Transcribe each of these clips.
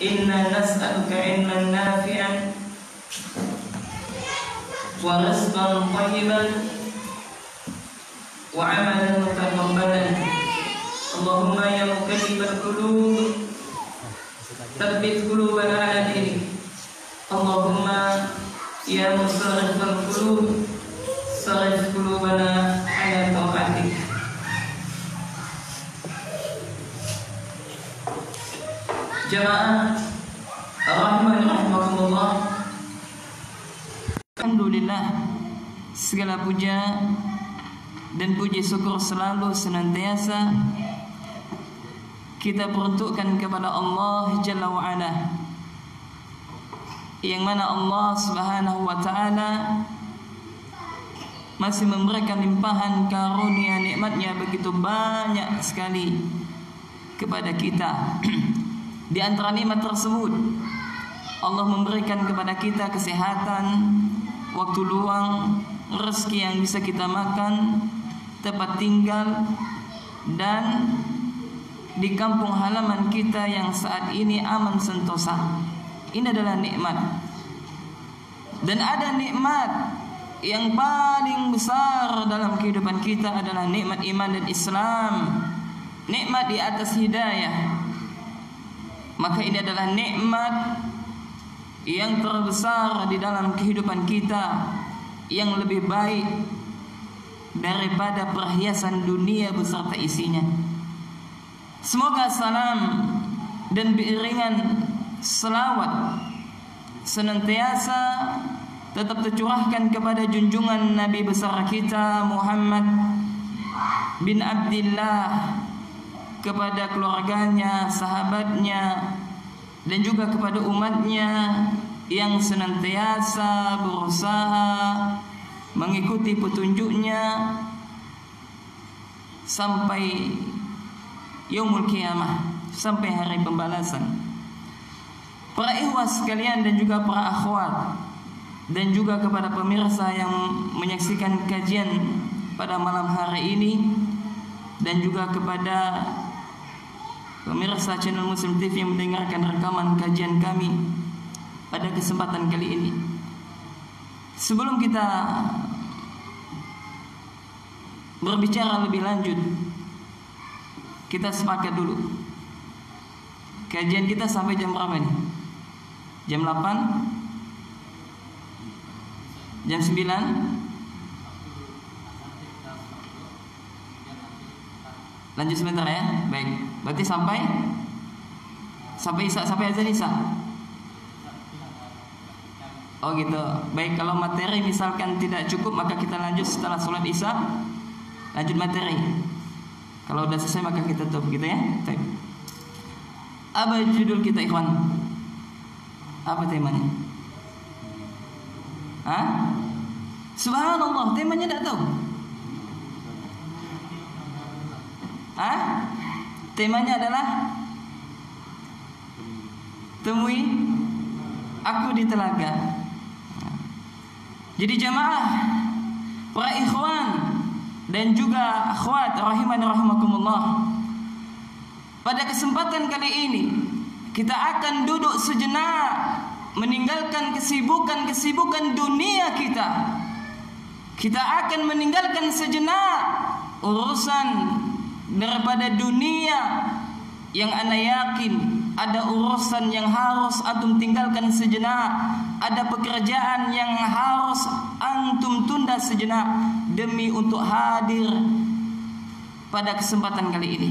inna nas'aluka ilman nafi'an wa rizqan thayyiban wa 'amalan mutaqabbalan. Allahumma ya muqallibal qulub tsabbit qulubana 'ala dinik. Allahumma ya musarrifal qulub sarrif qulubana 'ala ta'atik. Jamaah rahimani rahimakumullah. Alhamdulillah, segala puja dan puji syukur selalu senantiasa kita peruntukkan kepada Allah Jalla wa Ala, yang mana Allah Subhanahu wa Ta'ala masih memberikan limpahan karunia nikmatnya begitu banyak sekali kepada kita. Di antara nikmat tersebut, Allah memberikan kepada kita kesehatan, waktu luang, rezeki yang bisa kita makan, tempat tinggal, dan di kampung halaman kita yang saat ini aman sentosa. Ini adalah nikmat. Dan ada nikmat yang paling besar dalam kehidupan kita adalah nikmat iman dan Islam, nikmat di atas hidayah. Maka ini adalah nikmat yang terbesar di dalam kehidupan kita, yang lebih baik daripada perhiasan dunia beserta isinya. Semoga salam dan beriringan selawat senantiasa tetap tercurahkan kepada junjungan Nabi besar kita Muhammad bin Abdullah, kepada keluarganya, sahabatnya, dan juga kepada umatnya yang senantiasa berusaha mengikuti petunjuknya sampai yaumul qiyamah, sampai hari pembalasan. Para ikhwas sekalian dan juga para akhwat, dan juga kepada pemirsa yang menyaksikan kajian pada malam hari ini, dan juga kepada pemirsa channel Muslim TV yang mendengarkan rekaman kajian kami pada kesempatan kali ini. Sebelum kita berbicara lebih lanjut, kita sepakat dulu. Kajian kita sampai jam berapa nih? Jam 8? Jam 9? Lanjut sebentar ya. Baik. Berarti sampai Isya, sampai azan Isya. Oh gitu. Baik, kalau materi misalkan tidak cukup maka kita lanjut setelah sholat Isya. Lanjut materi. Kalau udah selesai maka kita tutup gitu ya. Baik. Apa judul kita, ikhwan? Apa temanya? Hah? Subhanallah, temanya tidak tahu. Temanya adalah temui aku di telaga. Jadi jamaah, para ikhwan dan juga akhwat rahimani rahimakumullah, pada kesempatan kali ini kita akan duduk sejenak, meninggalkan kesibukan dunia kita. Kita akan meninggalkan sejenak urusan daripada dunia yang ana yakin ada urusan yang harus antum tinggalkan sejenak, ada pekerjaan yang harus antum tunda sejenak demi untuk hadir pada kesempatan kali ini.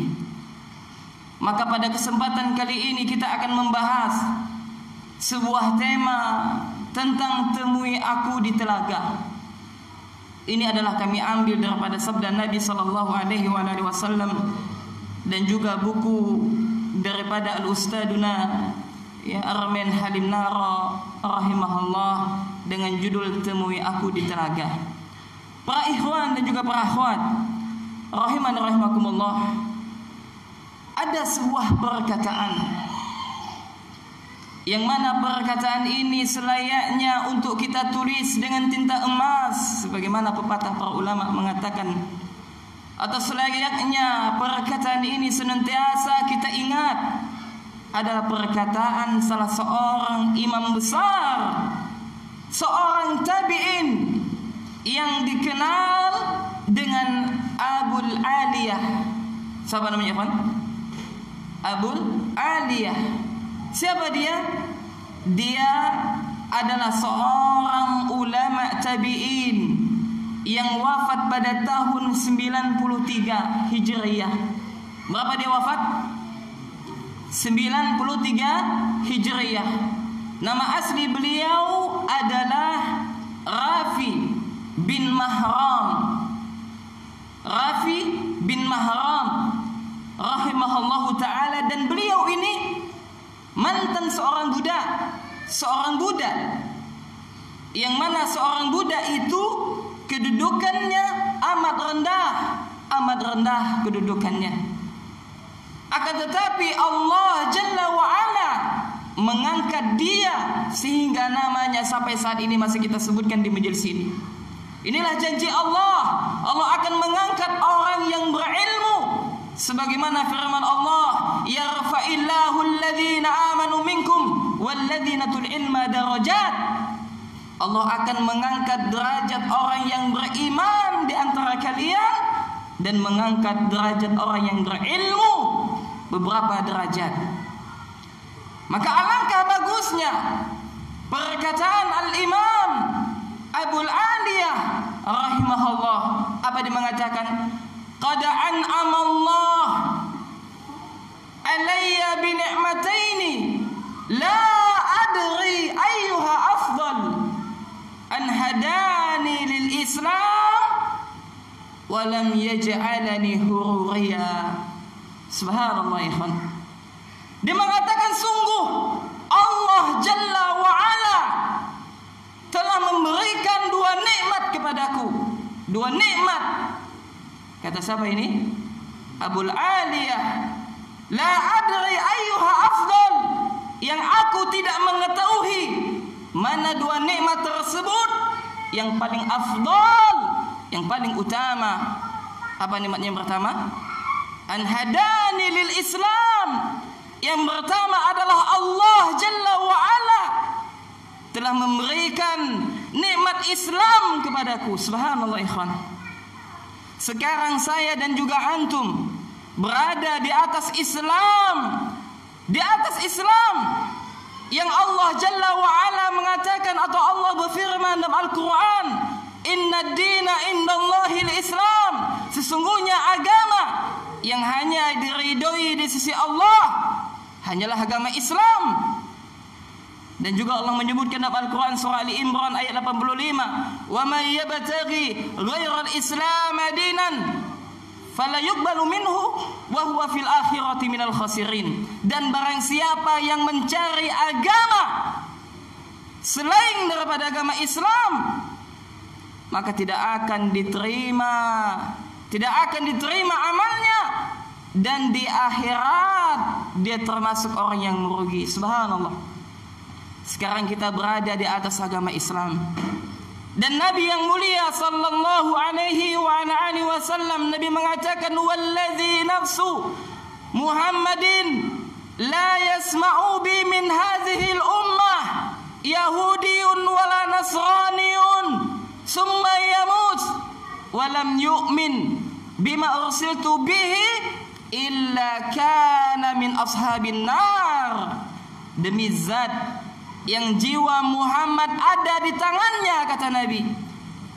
Maka pada kesempatan kali ini kita akan membahas sebuah tema tentang temui aku di telaga. Ini adalah kami ambil daripada sabda Nabi sallallahu alaihi wasallam dan juga buku daripada Al-Ustaduna ya Armen Halim Nara rahimahullah dengan judul Temui Aku di Telaga. Para ikhwan dan juga para akhwat rahiman rahimakumullah, ada sebuah perkataan yang mana perkataan ini selayaknya untuk kita tulis dengan tinta emas, sebagaimana pepatah para ulama mengatakan, atau selayaknya perkataan ini senantiasa kita ingat adalah perkataan salah seorang imam besar, seorang tabi'in yang dikenal dengan Abul Aliyah. Siapa namanya, kawan? Abul Aliyah. Siapa dia? Dia adalah seorang ulama tabi'in yang wafat pada tahun 93 Hijriyah. Berapa dia wafat? 93 Hijriyah. Nama asli beliau adalah Rafi bin Mahram. Rafi bin Mahram rahimahullahu ta'ala. Dan beliau ini mantan seorang budak. Seorang budak, yang mana seorang budak itu kedudukannya amat rendah kedudukannya. Akan tetapi Allah Jalla wa'ala mengangkat dia sehingga namanya sampai saat ini masih kita sebutkan di majelis ini. Inilah janji Allah. Allah akan mengangkat orang yang berilmu, sebagaimana firman Allah, yarfa'illahu alladhina amanu minkum walladzinatul ilma darajat. Allah akan mengangkat derajat orang yang beriman di antara kalian dan mengangkat derajat orang yang berilmu beberapa derajat. Maka alangkah bagusnya perkataan Al-Imam Abul Aliyah rahimahullah. Apa dia mengatakan? Qad an'ama Allah alayya bi ni'mataini la adri ayyuha afdal, an hadani lil Islam wa lam yaj'alani hurriya. Subhanallah, ikhwan. Dia mengatakan sungguh Allah Jalla wa Ala telah memberikan dua nikmat kepadaku. Dua nikmat. Kata siapa ini? Abul Aliyah. La adri ayyuha afdal, yang aku tidak mengetahui mana dua nikmat tersebut yang paling afdal, yang paling utama. Apa nikmatnya yang pertama? An hadani lil Islam. Yang pertama adalah Allah Jalla wa Ala telah memberikan nikmat Islam kepadaku. Subhanallah, ikhwan. Sekarang saya dan juga antum berada di atas Islam, di atas Islam yang Allah Jalla wa Ala mengatakan, atau Allah berfirman dalam Al-Quran, inna dina indallahil Islam. Sesungguhnya agama yang hanya diridhoi di sisi Allah hanyalah agama Islam. Dan juga Allah menyebutkan dalam Al-Quran surah Ali Imran ayat 85, wa may yabtaghi ghairal islam dinan fala yuqbalu minhu wa huwa fil akhirati minal khasirin. Dan barang siapa yang mencari agama selain daripada agama Islam, maka tidak akan diterima amalnya, dan di akhirat dia termasuk orang yang merugi. Subhanallah. Sekarang kita berada di atas agama Islam, dan Nabi yang mulia sallallahu alaihi wa ala alihi wasallam, Nabi mengatakan, wallazi nafsu Muhammadin la yasma'u bi min hadhihi al-ummah yahudiyyun wala nasraniyun summa yamut wa lam yu'min bima ursiltu bihi illa kana min ashabin nar. Demi zat yang jiwa Muhammad ada di tangannya, kata Nabi,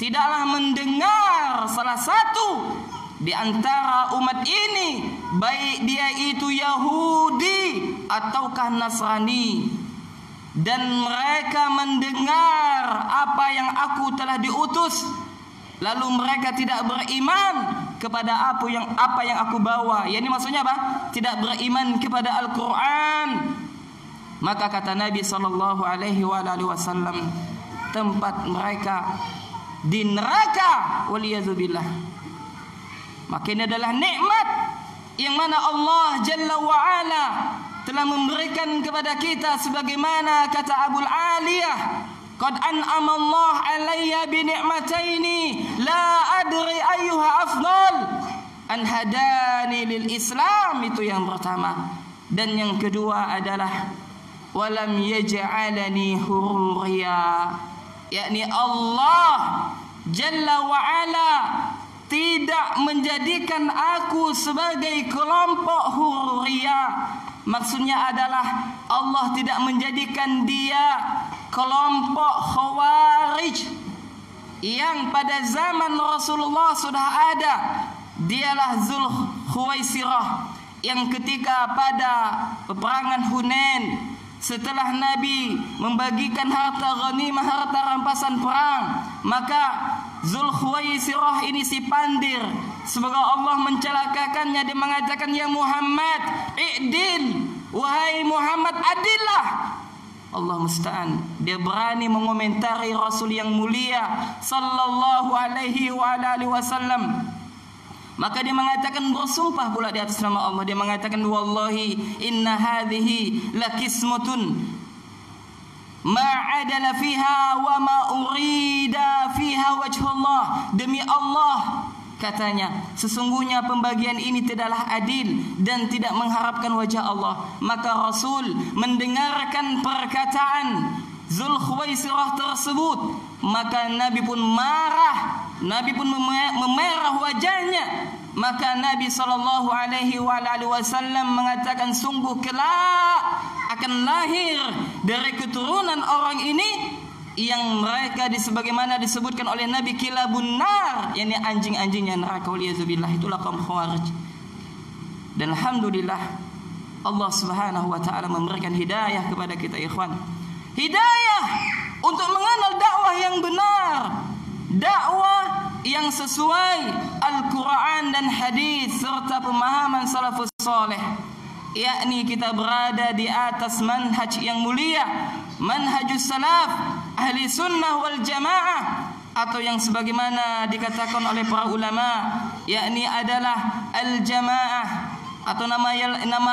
tidaklah mendengar salah satu di antara umat ini, baik dia itu Yahudi ataukah Nasrani, dan mereka mendengar apa yang aku telah diutus, lalu mereka tidak beriman kepada apa yang aku bawa. Yani maksudnya apa? Tidak beriman kepada Al-Quran. Maka kata Nabi sallallahu alaihi wasallam, tempat mereka di neraka, waliyadzubillah. Maka ini adalah nikmat yang mana Allah Jalla wa Ala telah memberikan kepada kita, sebagaimana kata Abul Aliyah, qad an'ama Allah alayya bi ni'mataini la adri ayyuha afdal, an hadani lil Islam. Itu yang pertama. Dan yang kedua adalah walam yaj'alani hurriya, yakni Allah Jalla wa Ala tidak menjadikan aku sebagai kelompok hurriya. Maksudnya adalah Allah tidak menjadikan dia kelompok khawarij yang pada zaman Rasulullah sudah ada. Dialah Zulkhuwaisirah yang ketika pada peperangan Hunain, setelah Nabi membagikan harta ghanimah, harta rampasan perang, maka Zulkhuwaisirah ini si pandir, semoga Allah mencelakakannya. Dia mengatakan, ya Muhammad, i'dil, wahai Muhammad, adillah. Allah musta'an. Dia berani mengomentari Rasul yang mulia sallallahu alaihi wa alihi wasallam. Maka dia mengatakan, bersumpah pula di atas nama Allah. Dia mengatakan, wallahi inna hadhihi lakismatun ma'adala fiha wa ma urida fiha wajhullah. Demi Allah, katanya, sesungguhnya pembagian ini tidaklah adil dan tidak mengharapkan wajah Allah. Maka Rasul mendengarkan perkataan Zulkhuwaisirah tersebut, maka Nabi pun marah, Nabi pun memerah wajahnya. Maka Nabi SAW mengatakan, sungguh kelak akan lahir dari keturunan orang ini yang mereka sebagaimana disebutkan oleh Nabi kilabun nar, yakni anjing-anjingnya neraka. Waliyadzubillah, itulah kaum khawarij. Dan alhamdulillah Allah Subhanahu wa taala memberikan hidayah kepada kita ikhwan. Hidayah untuk mengenal dakwah yang benar, dakwah yang sesuai Al-Quran dan hadis serta pemahaman salafus saleh, yakni kita berada di atas manhaj yang mulia, manhajus salaf ahli sunnah wal jamaah, atau yang sebagaimana dikatakan oleh para ulama, yakni adalah al-jamaah, atau nama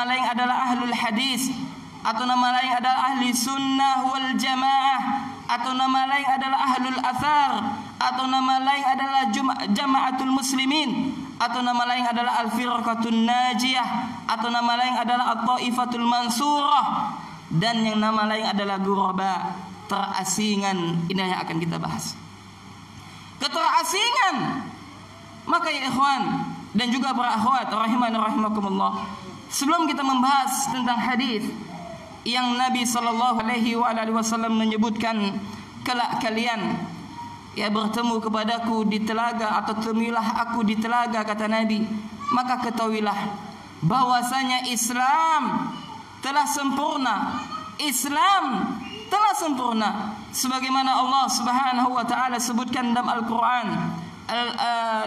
lain adalah ahlul hadis, atau nama lain adalah ahli sunnah wal jamaah, atau nama lain adalah ahlul athar, atau nama lain adalah jama'atul muslimin, atau nama lain adalah al-firqatun najiyah, atau nama lain adalah at-taifatul mansurah, dan yang nama lain adalah ghuraba, terasingan. Ini yang akan kita bahas, keterasingan. Maka ya ikhwan dan juga para akhwat rahimani rahimakumullah, sebelum kita membahas tentang hadis yang Nabi sallallahu alaihi wasallam menyebutkan, kelak kalian ya bertemu kepadaku di telaga, atau temuilah aku di telaga, kata Nabi, maka ketahuilah bahwasanya Islam telah sempurna. Islam telah sempurna sebagaimana Allah Subhanahu wa taala sebutkan dalam Al-Qur'an.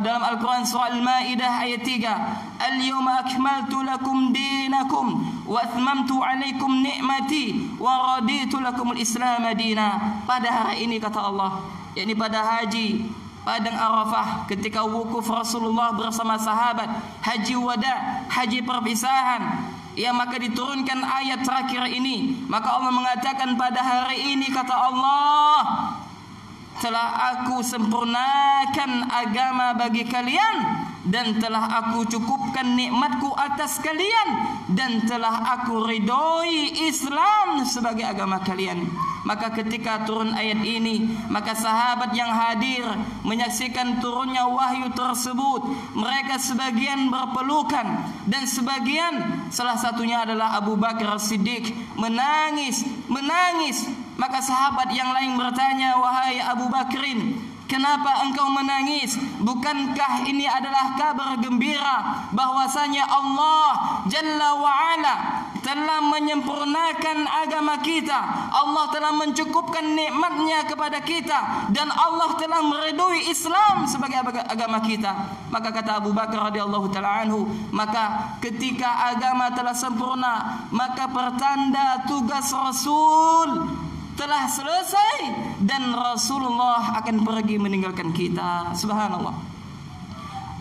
Dalam Al-Quran surah Al-Ma'idah ayat 3, Al-yawma akmaltu lakum dinakum wa atmamtu alaikum ni'mati wa raditu lakum al-islam dina. Pada hari ini, kata Allah, yakni pada haji Padang Arafah, ketika wukuf Rasulullah bersama sahabat, haji wada, haji perpisahan, ya, maka diturunkan ayat terakhir ini. Maka Allah mengatakan, pada hari ini, kata Allah, telah aku sempurnakan agama bagi kalian, dan telah aku cukupkan nikmatku atas kalian, dan telah aku ridhoi Islam sebagai agama kalian. Maka ketika turun ayat ini, maka sahabat yang hadir menyaksikan turunnya wahyu tersebut, mereka sebagian berpelukan, dan sebagian, salah satunya adalah Abu Bakar As-Siddiq, menangis. Maka sahabat yang lain bertanya, wahai Abu Bakrin, kenapa engkau menangis? Bukankah ini adalah kabar gembira bahwasanya Allah Jalla wa'ala telah menyempurnakan agama kita, Allah telah mencukupkan nikmatnya kepada kita, dan Allah telah meridhoi Islam sebagai agama kita. Maka kata Abu Bakar radhiyallahu ta'ala anhu, maka ketika agama telah sempurna, maka pertanda tugas Rasul telah selesai, dan Rasulullah akan pergi meninggalkan kita. Subhanallah.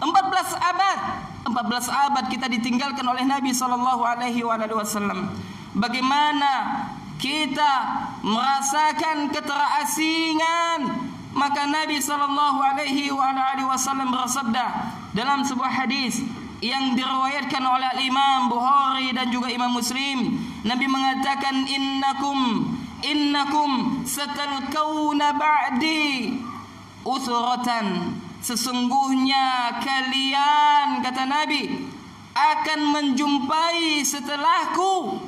14 abad kita ditinggalkan oleh Nabi sallallahu alaihi wasallam. Bagaimana kita merasakan keterasingan? Maka Nabi sallallahu alaihi wasallam bersabda dalam sebuah hadis, yang diriwayatkan oleh Imam Bukhari dan juga Imam Muslim. Nabi mengatakan, innakum satalqawna ba'di usratan, sesungguhnya kalian, kata Nabi, akan menjumpai setelahku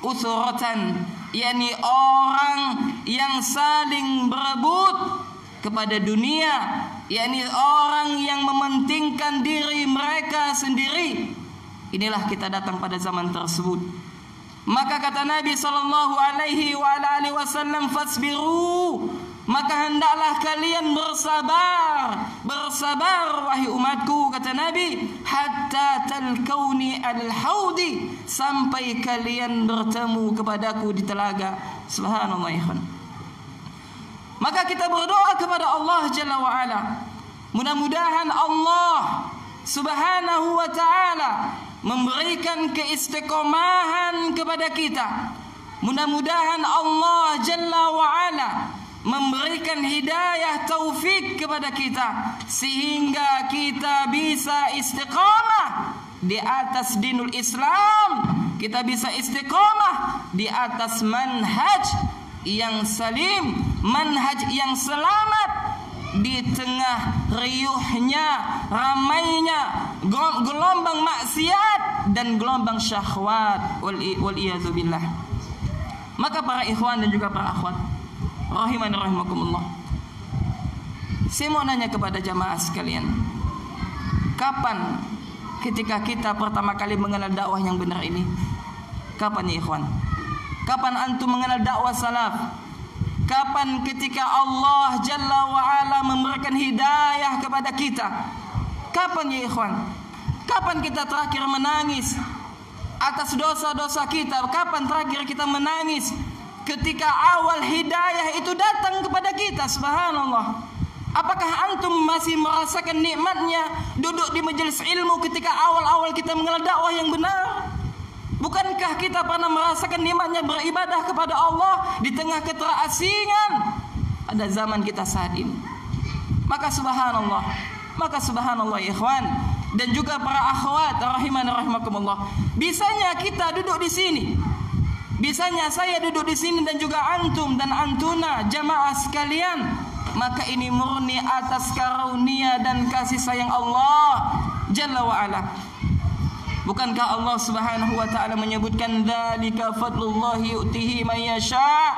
usratan, yakni orang yang saling berebut kepada dunia, yakni orang yang mementingkan diri mereka sendiri. Inilah kita datang pada zaman tersebut. Maka kata Nabi sallallahu alaihi wasallam, fasbiru, maka hendaklah kalian bersabar wahai umatku, kata Nabi, hatta talqauni al-haudi, sampai kalian bertemu kepadaku di telaga. Subhanallah ya ikhwan. Maka kita berdoa kepada Allah Jalla wa Ala, mudah-mudahan Allah Subhanahu wa taala memberikan keistiqomahan kepada kita. Mudah-mudahan Allah Jalla wa Ala memberikan hidayah taufik kepada kita, sehingga kita bisa istiqamah di atas dinul Islam, kita bisa istiqamah di atas manhaj yang salim, manhaj yang selamat di tengah riuhnya, ramainya gelombang maksiat dan gelombang syahwat, wal iyadzu billah. Maka para ikhwan dan juga para akhwat rahimani rahimakumullah, saya mau nanya kepada jamaah sekalian, kapan ketika kita pertama kali mengenal dakwah yang benar ini? Kapan ya ikhwan? Kapan antum mengenal dakwah salaf? Kapan ketika Allah Jalla wa'ala memberikan hidayah kepada kita? Kapan ya ikhwan? Kapan kita terakhir menangis atas dosa-dosa kita? Kapan terakhir kita menangis ketika awal hidayah itu datang kepada kita? Subhanallah. Apakah antum masih merasakan nikmatnya duduk di majelis ilmu ketika awal-awal kita mengenal dakwah yang benar? Bukankah kita pernah merasakan nikmatnya beribadah kepada Allah di tengah keterasingan pada zaman kita saat ini? Maka subhanallah ya ikhwan dan juga para akhwat rahimani rahimakumullah, bisanya kita duduk di sini, bisanya saya duduk di sini dan juga antum dan antuna jamaah sekalian, maka ini murni atas karunia dan kasih sayang Allah Jalla wa Ala. Bukankah Allah Subhanahu wa taala menyebutkan dzalika fadlullahi yu'tihi man yasha?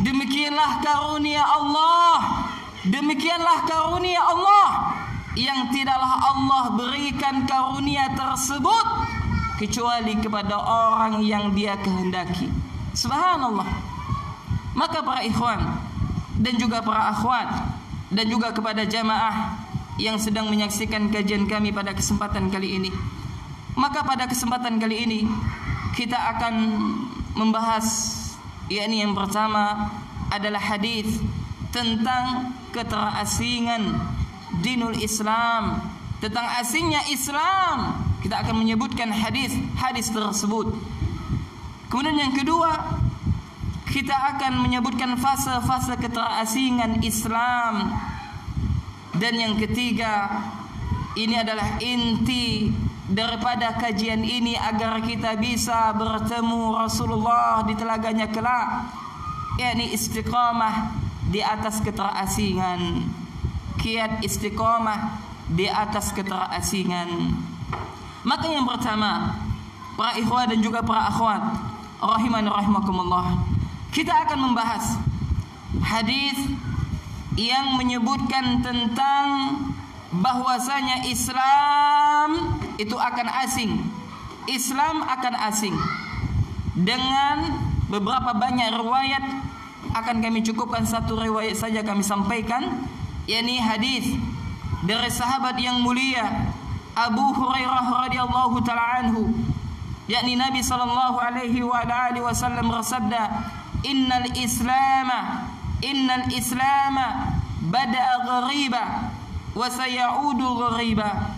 Demikianlah karunia Allah, demikianlah karunia Allah yang tidaklah Allah berikan karunia tersebut kecuali kepada orang yang Dia kehendaki. Subhanallah. Maka para ikhwan dan juga para akhwat dan juga kepada jamaah yang sedang menyaksikan kajian kami pada kesempatan kali ini, maka pada kesempatan kali ini kita akan membahas, yakni yang pertama adalah hadis tentang keterasingan dinul Islam, tentang asingnya Islam. Kita akan menyebutkan hadis tersebut. Kemudian yang kedua, kita akan menyebutkan fase-fase keterasingan Islam. Dan yang ketiga, ini adalah inti daripada kajian ini agar kita bisa bertemu Rasulullah di telaganya kelak, yakni istiqamah di atas keterasingan, kiat istiqamah di atas keterasingan. Maka yang pertama, para ikhwan dan juga para akhwat rahimani rahimakumullah, kita akan membahas hadis yang menyebutkan tentang bahwasanya Islam itu akan asing. Islam akan asing dengan beberapa banyak riwayat. Akan kami cukupkan satu riwayat saja kami sampaikan, yakni hadis dari sahabat yang mulia Abu Hurairah radhiyallahu taala anhu, yakni Nabi sallallahu alaihi wasallam bersabda, innal islama bada'a ghariba wa sayaudu ghariba.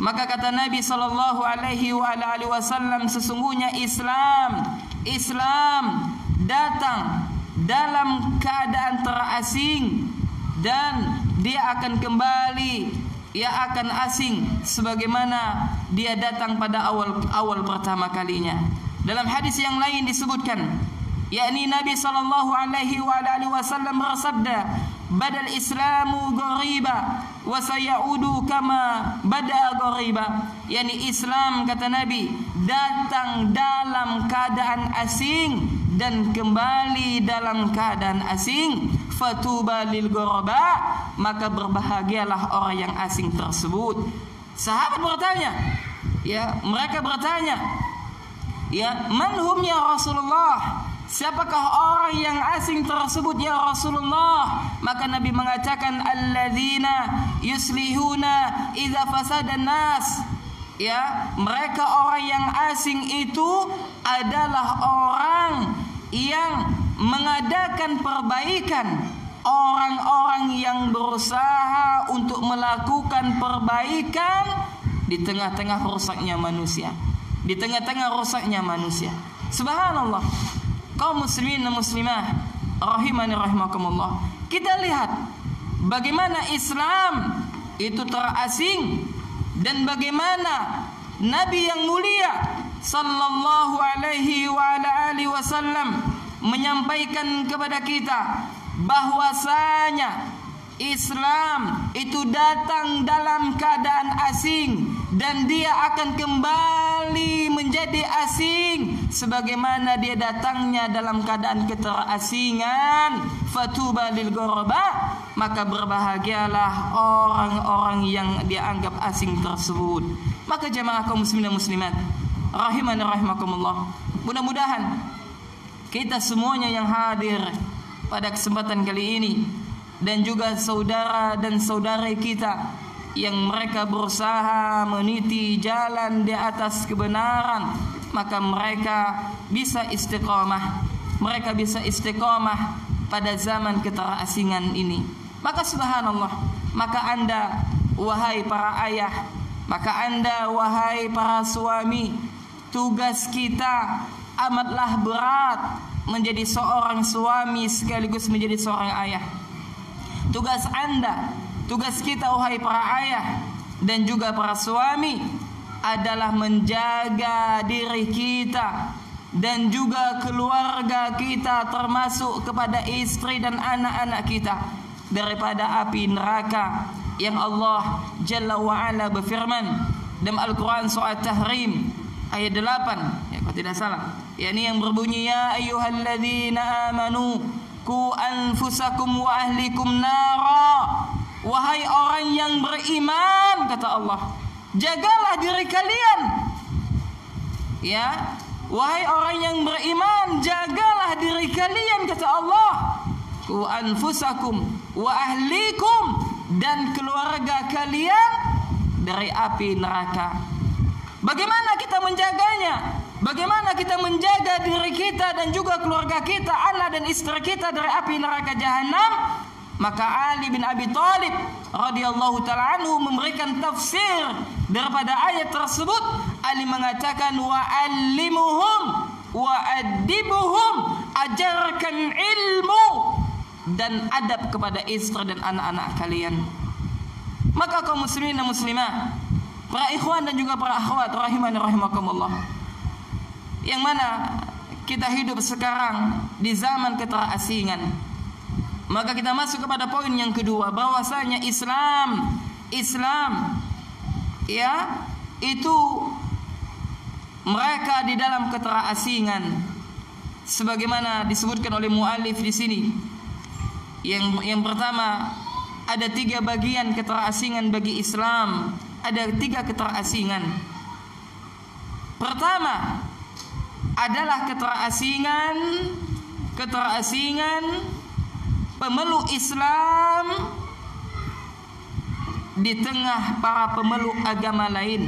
Maka kata Nabi sallallahu alaihi wasallam, sesungguhnya Islam datang dalam keadaan terasing dan dia akan kembali, ia akan asing sebagaimana dia datang pada awal pertama kalinya. Dalam hadis yang lain disebutkan, yakni Nabi sallallahu alaihi wasallam bersabda, "Badal Islamu ghariba wa sayaudu kama bada ghariba." Yani Islam, kata Nabi, datang dalam keadaan asing dan kembali dalam keadaan asing. Fatuba lil ghuraba, maka berbahagialah orang yang asing tersebut. Sahabat bertanya, ya, mereka bertanya, ya, manhum ya Rasulullah? Siapakah orang yang asing tersebut ya Rasulullah? Maka Nabi mengatakan, alladzina yuslihuna idza fasada nas. Ya, mereka orang yang asing itu adalah orang yang mengadakan perbaikan, orang-orang yang berusaha untuk melakukan perbaikan di tengah-tengah rusaknya manusia. Di tengah-tengah rusaknya manusia. Subhanallah. Kaum muslimin dan muslimah rahimani rahimakumullah. Kita lihat bagaimana Islam itu terasing dan bagaimana Nabi yang mulia sallallahu alaihi wa ala alihi wasallam menyampaikan kepada kita bahwasanya Islam itu datang dalam keadaan asing dan dia akan kembali menjadi asing sebagaimana dia datangnya dalam keadaan keterasingan. Fatuba lil ghuraba, maka berbahagialah orang-orang yang dianggap asing tersebut. Maka jemaah kaum muslimin dan muslimat rahimani rahimakumullah, mudah-mudahan kita semuanya yang hadir pada kesempatan kali ini dan juga saudara dan saudari kita yang mereka berusaha meniti jalan di atas kebenaran, maka mereka bisa istiqamah. Mereka bisa istiqamah pada zaman keterasingan ini. Maka subhanallah, maka Anda wahai para ayah, maka Anda wahai para suami, tugas kita amatlah berat menjadi seorang suami sekaligus menjadi seorang ayah. Tugas Anda, tugas kita wahai para ayah dan juga para suami adalah menjaga diri kita dan juga keluarga kita, termasuk kepada istri dan anak-anak kita, daripada api neraka yang Allah Jalla wa'ala berfirman dalam Al-Quran surah Tahrim ayat 8, ya, kalau tidak salah, yakni yang berbunyi, ya ayyuhalladzina amanu ku anfusakum wa ahlikum nara. Wahai orang yang beriman, kata Allah, jagalah diri kalian. Ya, wahai orang yang beriman, jagalah diri kalian, kata Allah. Ku anfusakum wa ahlikum, dan keluarga kalian dari api neraka. Bagaimana kita menjaganya? Bagaimana kita menjaga diri kita dan juga keluarga kita, anak dan istri kita dari api neraka jahanam? Maka Ali bin Abi Thalib radhiyallahu ta'ala anhu memberikan tafsir daripada ayat tersebut. Ali mengatakan, wa'allimuhum wa'adibuhum, ajarkan ilmu dan adab kepada istri dan anak-anak kalian. Maka kaum muslimin dan muslimah, para ikhwan dan juga para akhwat rahimani rahimakumullah, yang mana kita hidup sekarang di zaman keterasingan, maka kita masuk kepada poin yang kedua, bahwasanya Islam ya, itu mereka di dalam keterasingan sebagaimana disebutkan oleh muallif di sini. Yang pertama, ada 3 bagian keterasingan bagi Islam. Ada 3 keterasingan. Pertama adalah keterasingan pemeluk Islam di tengah para pemeluk agama lain.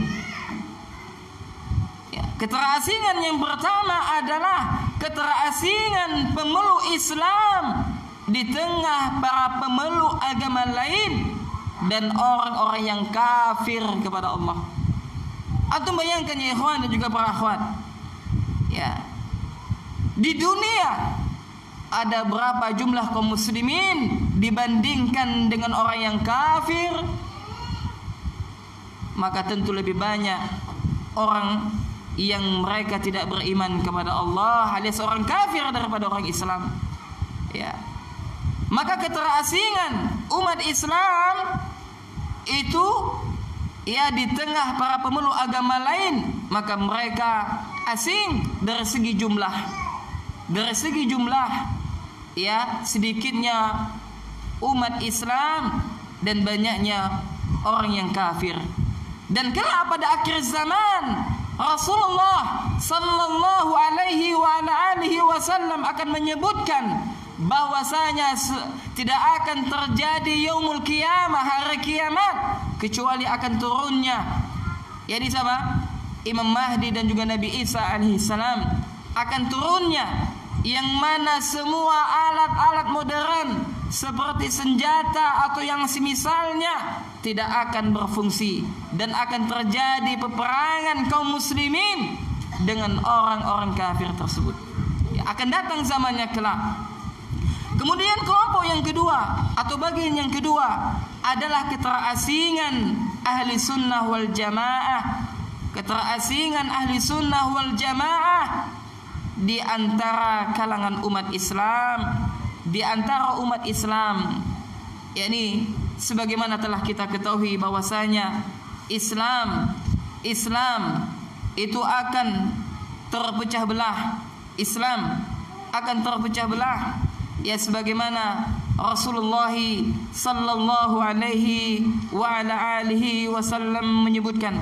Ya, keterasingan yang pertama adalah keterasingan pemeluk Islam di tengah para pemeluk agama lain dan orang-orang yang kafir kepada Allah. Antum bayangkan ya ikhwan dan juga para akhwat, ya, di dunia ada berapa jumlah kaum muslimin dibandingkan dengan orang yang kafir? maka tentu lebih banyak orang yang mereka tidak beriman kepada Allah alias orang kafir daripada orang Islam. Ya. Maka keterasingan umat Islam itu ya di tengah para pemeluk agama lain, maka mereka asing dari segi jumlah. Dari segi jumlah ya sedikitnya umat Islam dan banyaknya orang yang kafir. Dan kelak pada akhir zaman Rasulullah sallallahu alaihi wa ala alihi wasallam akan menyebutkan bahwasanya tidak akan terjadi yaumul qiyamah, hari kiamat, kecuali akan turunnya yakni siapa? Imam Mahdi dan juga Nabi Isa alaihi salam, akan turunnya yang mana semua alat-alat modern seperti senjata atau yang semisalnya tidak akan berfungsi dan akan terjadi peperangan kaum muslimin dengan orang-orang kafir tersebut. Ya, akan datang zamannya kelak. Kemudian kelompok yang kedua atau bagian yang kedua adalah keterasingan ahli sunnah wal jamaah. Keterasingan ahli sunnah wal jamaah di antara kalangan umat Islam, di antara umat Islam, yakni sebagaimana telah kita ketahui bahwasanya Islam itu akan terpecah belah. Islam akan terpecah belah ya sebagaimana Rasulullah sallallahu alaihi wa ala alihi wasallam menyebutkan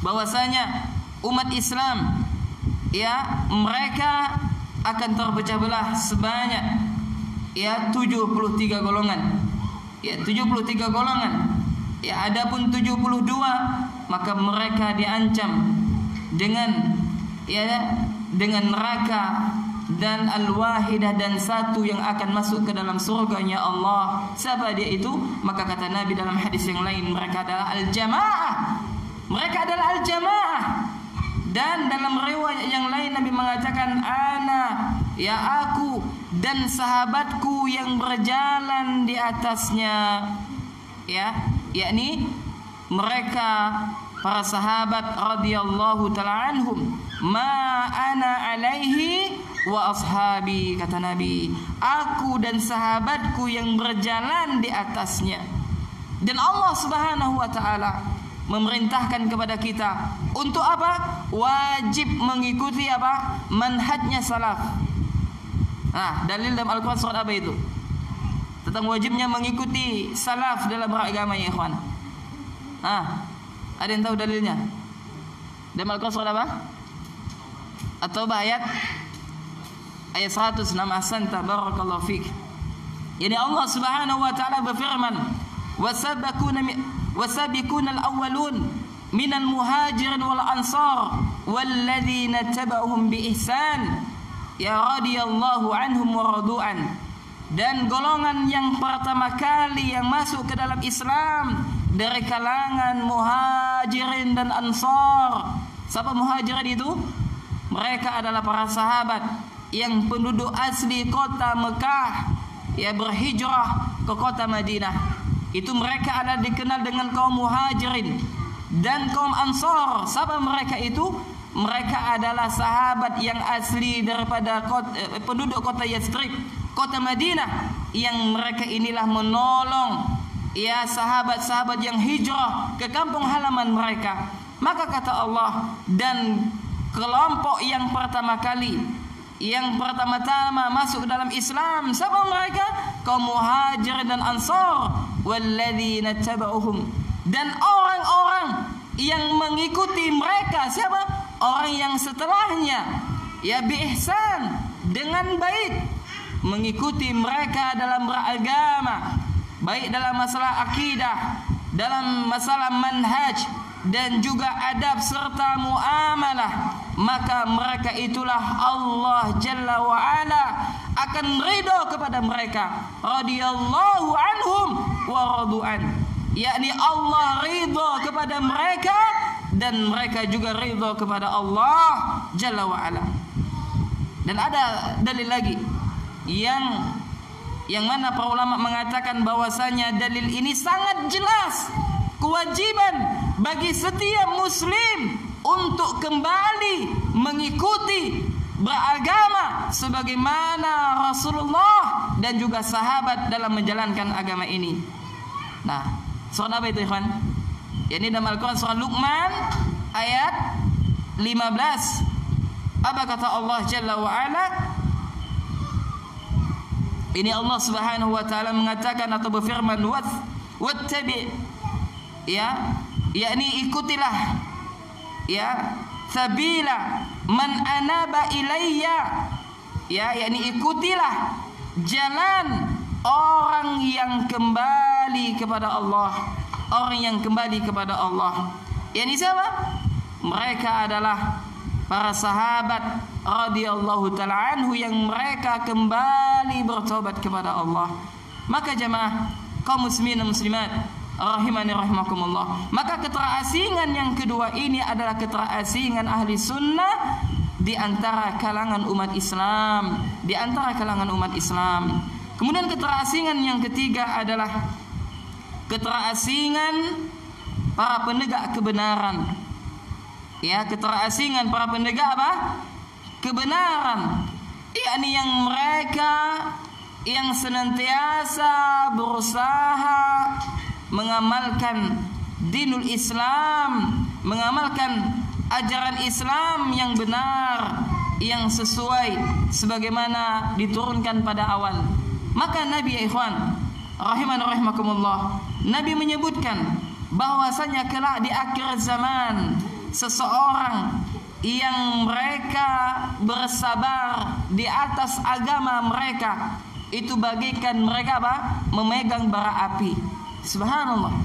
bahwasanya umat Islam ya mereka akan terpecah belah sebanyak ya 73 golongan. Ya 73 golongan. Ya adapun 72 maka mereka diancam dengan neraka dan al-wahidah dan satu yang akan masuk ke dalam surganya Allah. Siapa dia itu? Maka kata Nabi dalam hadis yang lain, mereka adalah al-jamaah. Mereka adalah al-jamaah. Dan dalam riwayat yang lain Nabi mengatakan ana ya aku dan sahabatku yang berjalan di atasnya. Ya, yakni mereka para sahabat radhiyallahu taala anhum, ma ana alaihi wa ashabi, kata Nabi, aku dan sahabatku yang berjalan di atasnya. Dan Allah Subhanahu wa taala memerintahkan kepada kita untuk apa? Wajib mengikuti apa? Manhajnya salaf. Nah, dalil dalam Al-Quran surat apa itu? Tentang wajibnya mengikuti salaf dalam beragama ya ikhwan. Ada yang tahu dalilnya? Dalam Al-Quran surat apa? At-Taubah ayat 100. Nama ahsanta barakallahu fik. Yani Allah Subhanahu wa taala berfirman, wasabiquna al-awwalun minal muhajirin wal ansar walladzina tabauhum bi ihsan ya radhiyallahu anhum wa radu'an. Dan golongan yang pertama kali yang masuk ke dalam Islam dari kalangan muhajirin dan ansar. Siapa muhajirin itu? Mereka adalah para sahabat yang penduduk asli kota Mekah ya berhijrah ke kota Madinah. Itu mereka adalah dikenal dengan kaum muhajirin dan kaum ansar. Siapa mereka itu? Mereka adalah sahabat yang asli daripada penduduk kota Yathrib, kota Madinah, yang mereka inilah menolong ya sahabat-sahabat yang hijrah ke kampung halaman mereka. Maka kata Allah, dan kelompok yang pertama kali, yang pertama-tama masuk dalam Islam, siapa mereka? Kaum muhajir dan ansar, walladzina tabauhum, dan orang-orang yang mengikuti mereka. Siapa? Orang yang setelahnya ya bi ihsan, dengan baik, mengikuti mereka dalam beragama, baik dalam masalah akidah, dalam masalah manhaj, dan juga adab serta muamalah. Maka mereka itulah Allah Jalla wa Ala akan ridha kepada mereka, radhiyallahu anhum wa radu'an, yakni Allah ridha kepada mereka dan mereka juga ridha kepada Allah Jalla wa Ala. Dan ada dalil lagi yang mana para ulama mengatakan bahwasanya dalil ini sangat jelas kewajiban bagi setiap muslim untuk kembali mengikuti beragama sebagaimana Rasulullah dan juga sahabat dalam menjalankan agama ini. Nah, surah apa itu ikhwan? Ini dalam Al-Quran surah Luqman ayat 15. Apa kata Allah Jalla wa Ala? Ini Allah Subhanahu wa taala mengatakan atau berfirman, wattabi, ya, yakni ikutilah, ya, sabila man anaba ilayya, ya, yakni ikutilah jalan orang yang kembali kepada Allah, orang yang kembali kepada Allah. Yakni siapa? Mereka adalah para sahabat radhiyallahu taala anhu yang mereka kembali bertobat kepada Allah. Maka jemaah kaum muslimin dan muslimat rahimani rahimakumullah, maka keterasingan yang kedua ini adalah keterasingan ahli sunnah di antara kalangan umat Islam, di antara kalangan umat Islam. Kemudian keterasingan yang ketiga adalah keterasingan para penegak kebenaran. Ya, keterasingan para penegak apa? Kebenaran. Yakni yang mereka yang senantiasa berusaha mengamalkan dinul Islam, mengamalkan ajaran Islam yang benar, yang sesuai sebagaimana diturunkan pada awal. Maka Nabi, ya ikhwan, rahimakumullah, Nabi menyebutkan bahwasanya kelak di akhir zaman seseorang yang mereka bersabar di atas agama mereka itu bagaikan mereka apa? Memegang bara api. Subhanallah.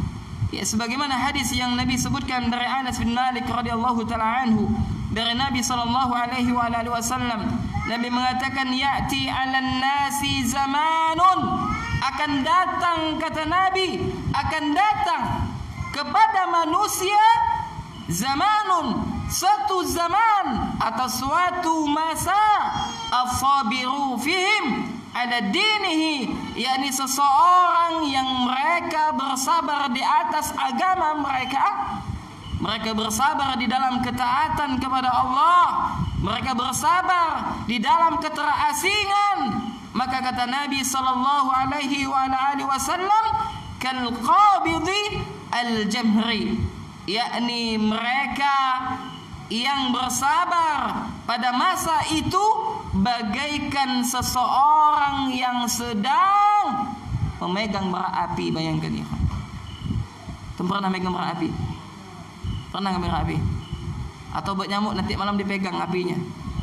Ya, sebagaimana hadis yang Nabi sebutkan dari Anas bin Malik radhiyallahu taala anhu dari Nabi sallallahu alaihi wasallam, Nabi mengatakan, ya'ti 'alan nasi zamanun, akan datang, kata Nabi, akan datang kepada manusia zamanun, suatu zaman atau suatu masa, as-sabiru fihim ala dinihi, yakni seseorang yang mereka bersabar di atas agama mereka. Mereka bersabar di dalam ketaatan kepada Allah, mereka bersabar di dalam keterasingan. Maka kata Nabi sallallahu alaihi wasallam, kal qabidi al-jamri, yakni mereka yang bersabar pada masa itu bagaikan seseorang yang sedang memegang bara api. Bayangkan ya, pernah memegang bara api? Pernah ngambil api? Atau buat nyamuk nanti malam dipegang apinya?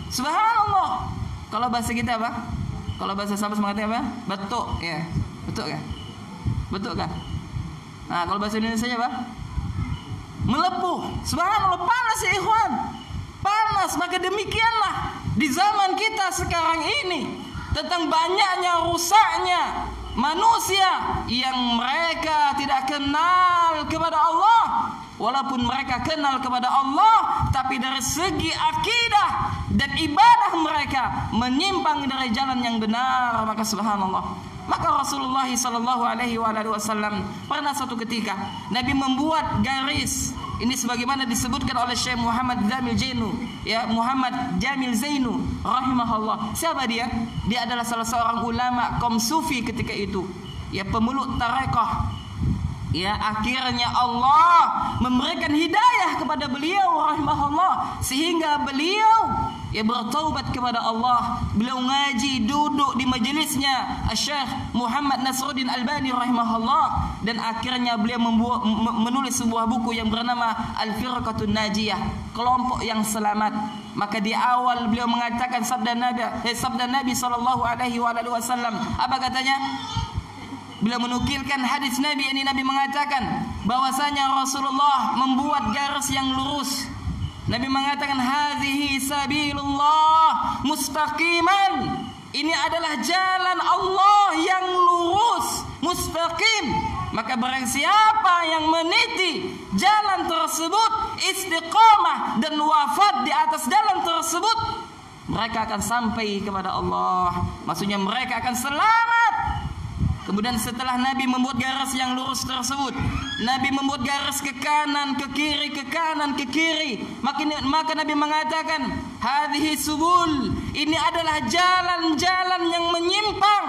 Subhanallah. Kalau bahasa kita apa? Kalau bahasa sahabat semangatnya apa? Betuk ya, betul kan? Betul kan? Nah, kalau bahasa Indonesia apa? Melepuh. Subhanallah, panas ya ikhwan, panas. Maka demikianlah di zaman kita sekarang ini, tentang banyaknya rusaknya manusia yang mereka tidak kenal kepada Allah. Walaupun mereka kenal kepada Allah, tapi dari segi akidah dan ibadah mereka menyimpang dari jalan yang benar. Maka subhanallah, maka Rasulullah sallallahu alaihi wasallam pernah suatu ketika Nabi membuat garis. Ini sebagaimana disebutkan oleh Syekh Muhammad Jamil Zainu, ya, Muhammad Jamil Zainu rahimahullah. Siapa dia? Dia adalah salah seorang ulama kaum sufi ketika itu, ya, pemeluk tarekah. Ya, akhirnya Allah memberikan hidayah kepada beliau rahimahullah, sehingga beliau ya bertaubat kepada Allah. Beliau ngaji, duduk di majelisnya Syekh Muhammad Nasruddin Albani rahimahullah, dan akhirnya beliau menulis sebuah buku yang bernama Al-Firqatun Najiyah, kelompok yang selamat. Maka di awal beliau mengatakan sabda Nabi sallallahu alaihi wasallam. Apa katanya? Bila menukilkan hadis Nabi ini, Nabi mengatakan bahwasanya Rasulullah membuat garis yang lurus. Nabi mengatakan, hadhihi sabilullah mustaqiman. Ini adalah jalan Allah yang lurus, mustaqim. Maka barang siapa yang meniti jalan tersebut, istiqamah dan wafat di atas jalan tersebut, mereka akan sampai kepada Allah. Maksudnya mereka akan selamat. Kemudian setelah Nabi membuat garis yang lurus tersebut, Nabi membuat garis ke kanan, ke kiri, ke kanan, ke kiri. Maka Nabi mengatakan, hadhihi subul, ini adalah jalan-jalan yang menyimpang,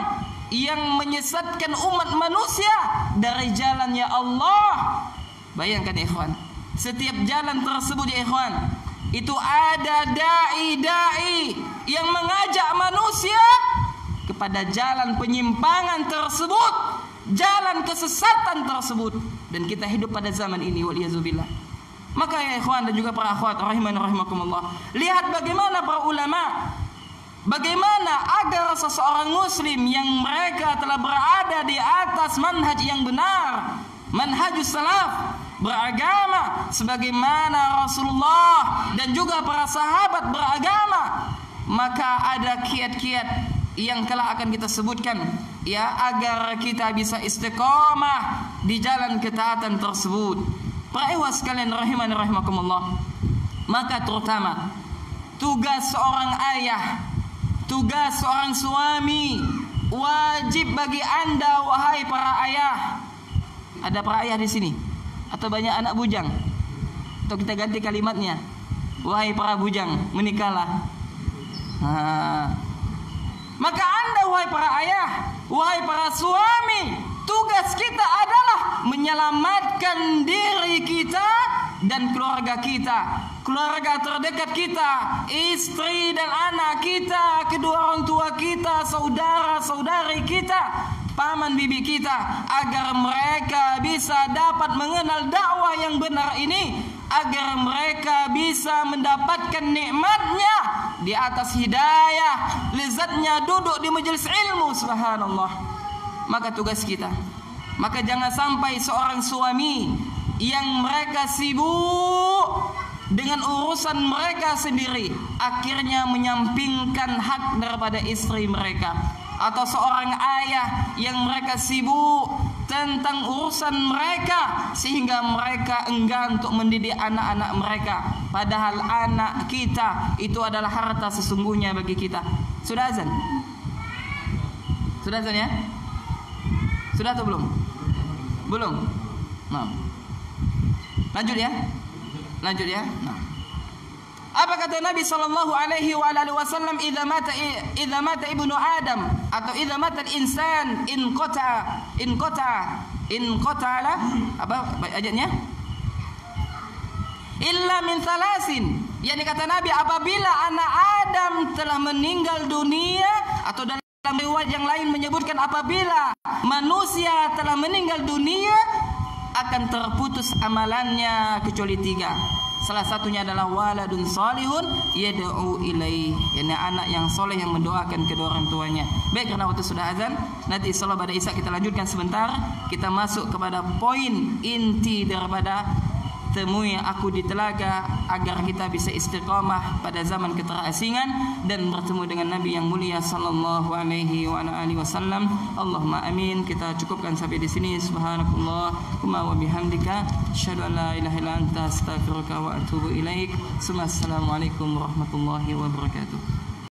yang menyesatkan umat manusia dari jalannya Allah. Bayangkan ikhwan, setiap jalan tersebut ya ikhwan, itu ada dai-dai yang mengajak manusia kepada jalan penyimpangan tersebut, jalan kesesatan tersebut. Dan kita hidup pada zaman ini, waliyazubillah. Maka ya ikhwan dan juga para akhwat rahimani rahimakumullah, lihat bagaimana para ulama, bagaimana agar seseorang muslim yang mereka telah berada di atas manhaj yang benar, manhajus salaf, beragama sebagaimana Rasulullah dan juga para sahabat beragama. Maka ada kiat-kiat yang kelak akan kita sebutkan ya, agar kita bisa istiqamah di jalan ketaatan tersebut. Para ikhwas sekalian rahimani rahimakumullah, maka terutama tugas seorang ayah, tugas seorang suami, wajib bagi Anda wahai para ayah. Ada para ayah di sini atau banyak anak bujang? Atau kita ganti kalimatnya, wahai para bujang, menikahlah. Maka Anda wahai para ayah, wahai para suami, tugas kita adalah menyelamatkan diri kita dan keluarga kita, keluarga terdekat kita, istri dan anak kita, kedua orang tua kita, saudara-saudari kita, paman bibi kita, agar mereka bisa dapat mengenal dakwah yang benar ini, agar mereka bisa mendapatkan nikmatnya di atas hidayah, lezatnya duduk di majelis ilmu, subhanallah. Maka tugas kita, maka jangan sampai seorang suami yang mereka sibuk dengan urusan mereka sendiri akhirnya menyampingkan hak daripada istri mereka, atau seorang ayah yang mereka sibuk tentang urusan mereka sehingga mereka enggan untuk mendidik anak-anak mereka, padahal anak kita itu adalah harta sesungguhnya bagi kita. Sudah azan? Sudah azan ya? Sudah atau belum? Belum. Nah. Lanjut ya. Lanjut ya. Nah. Apa kata Nabi sallallahu alaihi wasallam, idza mata ibnu Adam, atau idza mata al-insan in qata'a apa ayatnya? Illa min thalasin. Yani kata Nabi, apabila anak Adam telah meninggal dunia, atau dalam riwayat yang lain menyebutkan apabila manusia telah meninggal dunia, akan terputus amalannya kecuali 3. Salah satunya adalah waladun salihun yad'u ilaih, yakni anak yang soleh yang mendoakan kedua orang tuanya. Baik, karena waktu sudah azan, nanti insyaallah pada isya kita lanjutkan sebentar. Kita masuk kepada poin inti daripada temui aku di telaga, agar kita bisa istiqamah pada zaman keterasingan dan bertemu dengan Nabi yang mulia sallallahu alaihi wasallam. Allahumma amin. Kita cukupkan sampai di sini. Subhanakallahumma wa bihamdika, asyhadu an la ilaha illa anta, astaghfiruka wa atubu ilaik. Assalamualaikum warahmatullahi wabarakatuh.